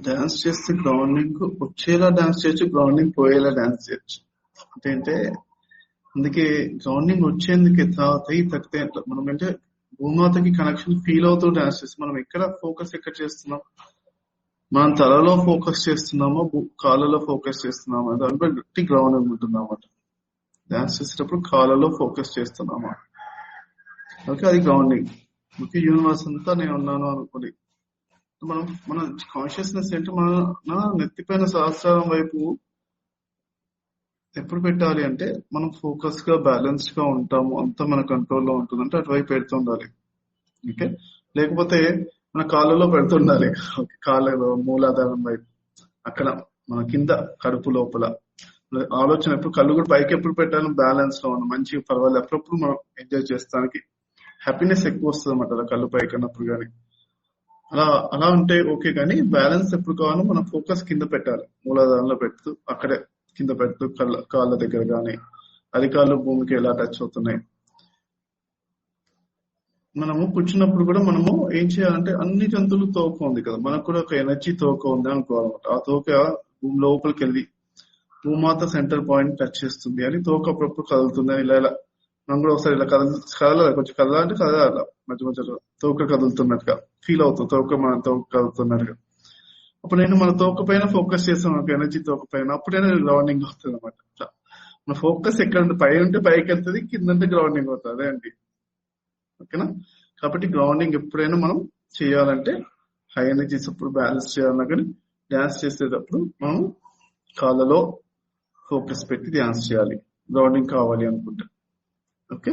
Dance చేస్తే grounding వచ్చేలా dance చేయొచ్చు, గ్రౌండింగ్ పోయేలా డాన్స్ చేయొచ్చు. అంటే అందుకే గ్రౌండింగ్ వచ్చేందుకే తాతయ్య తగ్గితే మనం అంటే భూమాతకి కనెక్షన్ ఫీల్ అవుతూ డాన్స్ చేస్తాం. మనం ఎక్కడ చేస్తున్నాం, మనం తలలో ఫోకస్ చేస్తున్నామో కాళ్ళలో ఫోకస్ చేస్తున్నామా, దాన్ని బట్టి గ్రౌండింగ్ ఉంటుందన్నమాట. డాన్స్ చేసేటప్పుడు కాళ్ళలో ఫోకస్ చేస్తున్నామా, ఓకే, అది గ్రౌండింగ్. ఓకే, యూనివర్స్ అంతా నేను ఉన్నాను అనుకోండి. మన కాన్షియస్నెస్ ఏంటి, మన నెత్తిపైన సహస్రారం వైపు ఎప్పుడు పెట్టాలి అంటే మనం ఫోకస్ గా బ్యాలెన్స్డ్ గా ఉంటాము, అంతా మన కంట్రోల్లో ఉంటుంది అంటే అటువైపు పెడుతుండాలి. ఓకే, లేకపోతే మన కాళ్ళలో పెడుతుండాలి. ఓకే, కాళ్ళలో మూలాధారం వైపు, అక్కడ మన కింద కడుపు లోపల ఆలోచన ఎప్పుడు, కళ్ళు కూడా పైకి ఎప్పుడు పెట్టాలి, బ్యాలెన్స్ లో ఉన్నాం, మంచిగా పర్వాలేదు, అప్పుడప్పుడు మనం ఎంజాయ్ చేస్తానికి హ్యాపీనెస్ ఎక్కువ వస్తుంది అన్నమాట అలా కళ్ళు పైకి అన్నప్పుడు. కానీ అలా ఉంటే ఓకే, కానీ బ్యాలెన్స్ ఎప్పుడు కావాలో మనం ఫోకస్ కింద పెట్టాలి, మూలాధారంలో పెడుతూ అక్కడే కింద పెడుతూ కాళ్ళ దగ్గర కానీ అరికాళ్ళు భూమికి ఎలా టచ్ అవుతున్నాయి. మనము కూర్చున్నప్పుడు కూడా మనము ఏం చేయాలంటే అన్ని జంతువులు తోక ఉంది కదా, మనకు కూడా ఒక ఎనర్జీ తోక ఉంది అనుకోవాలన్నమాట. ఆ తోక భూమి లోపలికి వెళ్ళి భూమాత సెంటర్ పాయింట్ టచ్ చేస్తుంది అని తోక అప్పుడప్పుడు కదులుతుంది అని ఇలా మనం కూడా ఒకసారి ఇలా కదలాలి, కొంచెం కదలాలంటే కదలాలి, మధ్య మధ్యలో తోక కదులుతున్నట్టుగా ఫీల్ అవుతుంది, తోక మన తోక కదులుతున్నట్టుగా. అప్పుడు నేను మన తోక పైన ఫోకస్ చేస్తాను, ఒక ఎనర్జీ తోక పైన, అప్పుడైనా గ్రౌండింగ్ అవుతుంది అనమాట. మన ఫోకస్ ఎక్కడ పై ఉంటే పైకి వెళ్తుంది, కిందంటే గ్రౌండింగ్ అవుతుంది. అదే అండి, ఓకేనా. కాబట్టి గ్రౌండింగ్ ఎప్పుడైనా మనం చేయాలంటే హై ఎనర్జీస్ అప్పుడు బ్యాలెన్స్ చేయాలన్నా కానీ డ్యాన్స్ చేసేటప్పుడు మనం కాళ్ళలో ఫోకస్ పెట్టి డ్యాన్స్ చేయాలి, గ్రౌండింగ్ కావాలి అనుకుంటే. ఓకే.